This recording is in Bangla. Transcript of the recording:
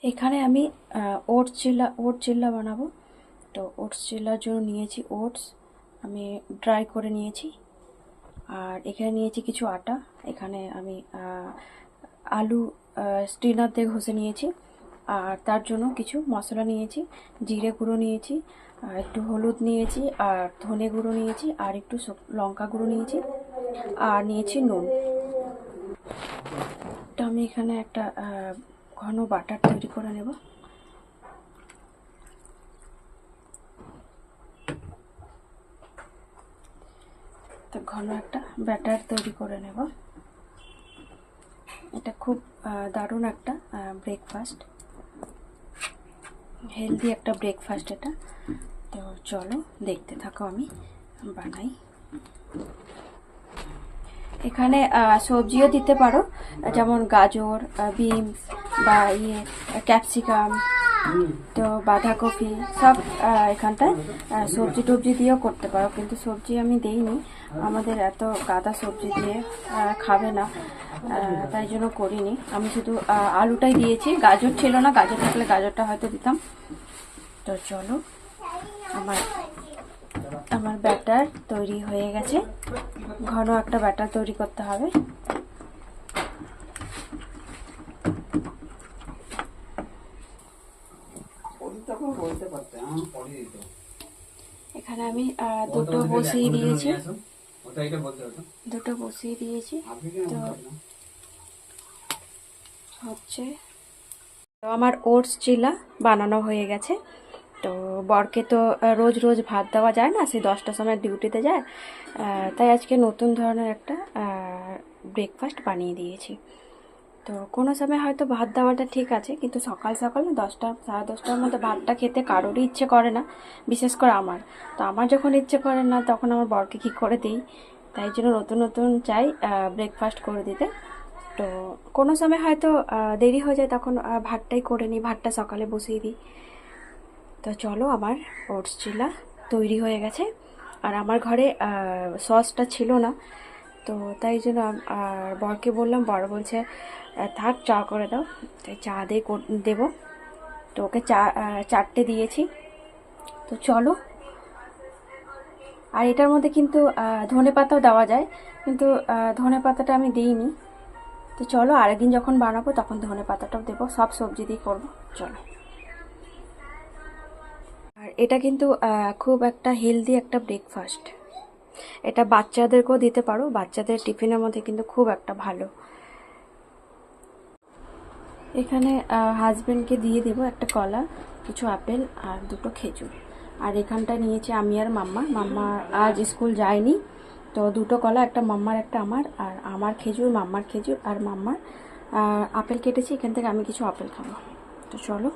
এখানে আমি ওটস চিল্লা বানাবো। তো ওটস চিল্লার জন্য নিয়েছি ওটস, আমি ড্রাই করে নিয়েছি। আর এখানে নিয়েছি কিছু আটা। এখানে আমি আলু স্ট্রেনার দিয়ে ঘষে নিয়েছি। আর তার জন্য কিছু মশলা নিয়েছি, জিরে গুঁড়ো নিয়েছি, একটু হলুদ নিয়েছি, আর ধনে গুঁড়ো নিয়েছি, আর একটু লঙ্কা গুঁড়ো নিয়েছি, আর নিয়েছি নুন। তো আমি এখানে একটা ঘন বাটার তৈরি করে নেব। তো ঘন একটা ব্যাটার তৈরি করে নেব। এটা খুব দারুণ একটা ব্রেকফাস্ট, হেলদি একটা ব্রেকফাস্ট এটা। তো চলো দেখতে থাকো আমি বানাই। এখানে সবজিও দিতে পারো, যেমন গাজর, বিনস বা ক্যাপসিকাম, তো বাঁধাকপি সব এখানটায় সবজি টবজি দিয়েও করতে পারো, কিন্তু সবজি আমি দেইনি, আমাদের এত গাদা সবজি দিয়ে খাবে না, তাই জন্য করিনি। আমি শুধু আলুটাই দিয়েছি, গাজর ছিল না, গাজর থাকলে গাজরটা হয়তো দিতাম। তো চলো, আমার আমার ব্যাটার তৈরি হয়ে গেছে। ঘন একটা ব্যাটার তৈরি করতে হবে। এখানে আমি দুটো বসিয়ে দিয়েছি, তো হচ্ছে, তো আমার ওটস চিলা বানানো হয়ে গেছে। তো বরকে তো রোজ রোজ ভাত দেওয়া যায় না, সে 10টার সময় ডিউটিতে যায়, তাই আজকে নতুন ধরনের একটা ব্রেকফাস্ট বানিয়ে দিয়েছি। তো কোনো সময় হয়তো ভাত দেওয়াটা ঠিক আছে, কিন্তু সকাল সকাল 10টা সাড়ে 10টার মধ্যে ভাতটা খেতে কারোরই ইচ্ছে করে না, বিশেষ করে আমার। তো আমার যখন ইচ্ছে করে না, তখন আমার বরকে কী করে দিই, তাই জন্য নতুন নতুন চাই ব্রেকফাস্ট করে দিতে। তো কোনো সময় হয়তো দেরি হয়ে যায়, তখন ভাতটাই করে নিই, ভাতটা সকালে বসিয়ে দিই। তো চলো, আমার ওটস চিলা তৈরি হয়ে গেছে। আর আমার ঘরে সসটা ছিল না, তো তাই জন্য আর বরকে বললাম, বর বলছে থাক, চা করে দাও, তাই চা দিয়ে দেবো। তো ওকে চারটে দিয়েছি। তো চলো, আর এটার মধ্যে কিন্তু ধনে পাতাও দেওয়া যায়, কিন্তু ধনে পাতাটা আমি দিইনি। তো চলো, আরেকদিন যখন বানাবো তখন ধনে পাতাটাও দেবো, সব সবজি দিয়ে করবো। চলো। আর এটা কিন্তু খুব একটা হেলদি একটা ব্রেকফাস্ট, এটা বাচ্চাদেরকেও দিতে পারো, বাচ্চাদের টিফিনের মধ্যে কিন্তু খুব একটা ভালো। এখানে হাজবেন্ডকে দিয়ে দেবো একটা কলা, কিছু আপেল আর দুটো খেজুর। আর এখানটা নিয়েছি আমি আর মাম্মা। মাম্মা আজ স্কুল যায়নি, তো দুটো কলা, একটা মাম্মার একটা আমার, আর আমার খেজুর, মাম্মার খেজুর, আর মাম্মার আপেল কেটেছি, এখান থেকে আমি কিছু আপেল খাবো। তো চলো।